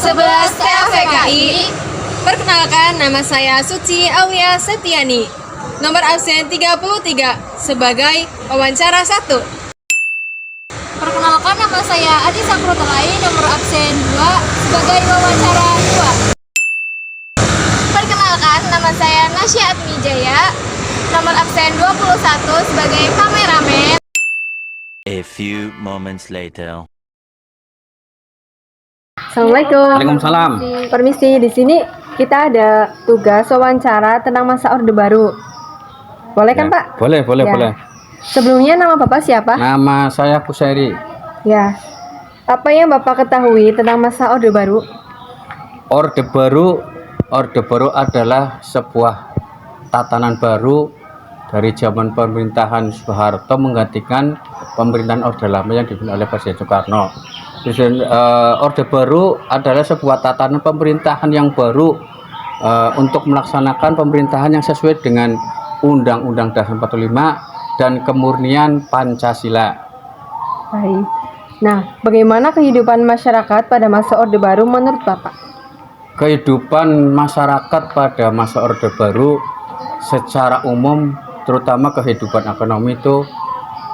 11 TVKI. Perkenalkan, nama saya Suci Aulia Setiani. Nomor absen 33 sebagai wawancara 1. Perkenalkan, nama saya Adi Sakrotalai, nomor absen 2 sebagai wawancara 2. Perkenalkan, nama saya Nasya Atmijaya, nomor absen 21 sebagai kameramen. A few moments later. Assalamualaikum. Waalaikumsalam. Permisi, di sini kita ada tugas wawancara tentang masa Orde Baru. Boleh kan, Ya, Pak? Boleh. Ya. Sebelumnya nama Bapak siapa? Nama saya Kusairi. Ya. Apa yang Bapak ketahui tentang masa Orde Baru? Orde Baru adalah sebuah tatanan baru dari zaman pemerintahan Soeharto menggantikan pemerintahan Orde Lama yang dipimpin oleh Presiden Soekarno. Orde Baru adalah sebuah tatanan pemerintahan yang baru untuk melaksanakan pemerintahan yang sesuai dengan Undang-Undang Dasar 45 dan kemurnian Pancasila. Baik. Nah, bagaimana kehidupan masyarakat pada masa Orde Baru menurut Bapak? Kehidupan masyarakat pada masa Orde Baru secara umum, terutama kehidupan ekonomi itu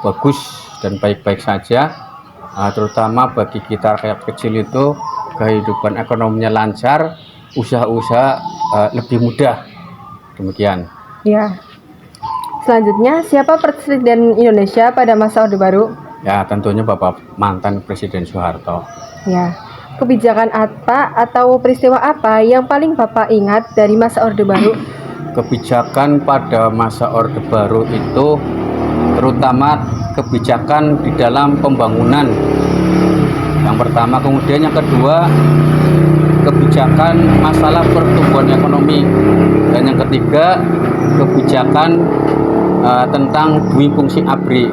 bagus dan baik-baik saja. Terutama bagi kita rakyat kecil itu kehidupan ekonominya lancar, usaha-usaha lebih mudah. Demikian. Ya. Selanjutnya, siapa Presiden Indonesia pada masa Orde Baru? Ya, tentunya Bapak mantan Presiden Soeharto. Ya. Kebijakan apa atau peristiwa apa yang paling Bapak ingat dari masa Orde Baru? Kebijakan pada masa Orde Baru itu terutama kebijakan di dalam pembangunan. Yang pertama, kemudian yang kedua kebijakan masalah pertumbuhan ekonomi, dan yang ketiga kebijakan tentang dui fungsi ABRI.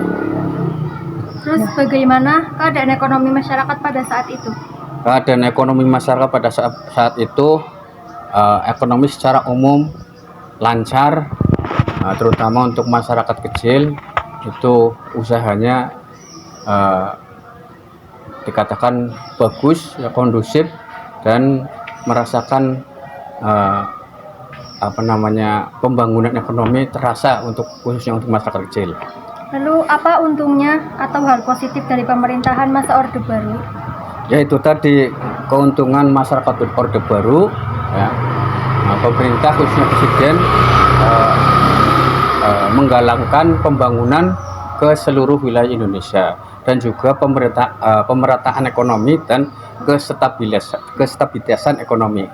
Terus bagaimana keadaan ekonomi masyarakat pada saat itu? Keadaan ekonomi masyarakat pada saat itu ekonomi secara umum lancar, terutama untuk masyarakat kecil itu usahanya dikatakan bagus, ya, kondusif, dan merasakan pembangunan ekonomi terasa khususnya untuk masyarakat kecil. Lalu apa untungnya atau hal positif dari pemerintahan masa Orde Baru? Ya, itu tadi keuntungan masyarakat Orde Baru, ya. Pemerintah khususnya Presiden menggalakkan pembangunan ke seluruh wilayah Indonesia dan juga pemerataan ekonomi dan kestabilitasan ekonomi.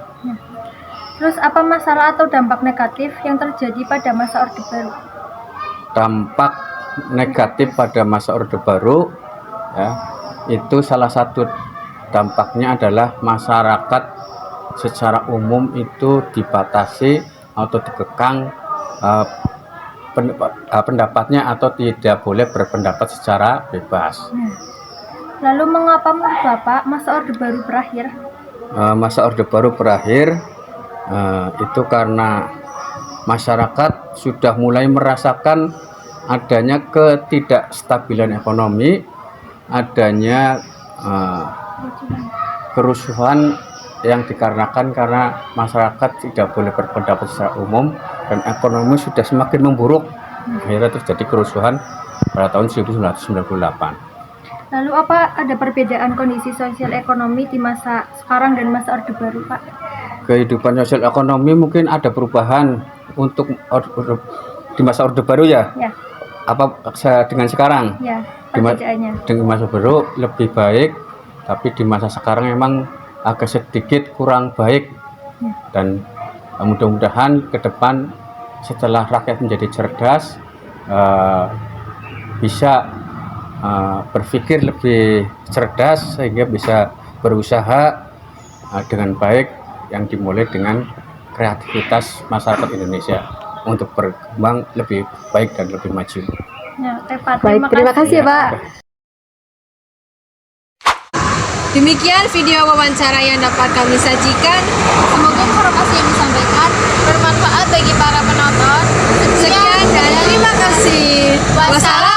Terus apa masalah atau dampak negatif yang terjadi pada masa Orde Baru? Dampak negatif pada masa Orde Baru, ya, itu salah satu dampaknya adalah masyarakat secara umum itu dibatasi atau dikekang pendapatnya atau tidak boleh berpendapat secara bebas. Lalu mengapa menurut Bapak masa Orde Baru berakhir? Masa Orde Baru berakhir itu karena masyarakat sudah mulai merasakan adanya ketidakstabilan ekonomi, adanya kerusuhan yang dikarenakan karena masyarakat tidak boleh berpendapat secara umum dan ekonomi sudah semakin memburuk. Akhirnya terjadi kerusuhan pada tahun 1998. Lalu apa ada perbedaan kondisi sosial ekonomi di masa sekarang dan masa Orde Baru, Pak? Kehidupan sosial ekonomi mungkin ada perubahan untuk di masa Orde Baru, ya? Ya. Apa dengan sekarang? Ya, perbedaannya. Dengan masa baru lebih baik, tapi di masa sekarang memang agak sedikit kurang baik. Dan mudah-mudahan ke depan setelah rakyat menjadi cerdas, bisa berpikir lebih cerdas sehingga bisa berusaha dengan baik, yang dimulai dengan kreativitas masyarakat Indonesia untuk berkembang lebih baik dan lebih maju. Ya, tepat. Baik, terima kasih ya, Pak. Demikian video wawancara yang dapat kami sajikan. Semoga informasi yang disampaikan bermanfaat bagi para penonton. Sekian dan terima kasih. Wassalamualaikum.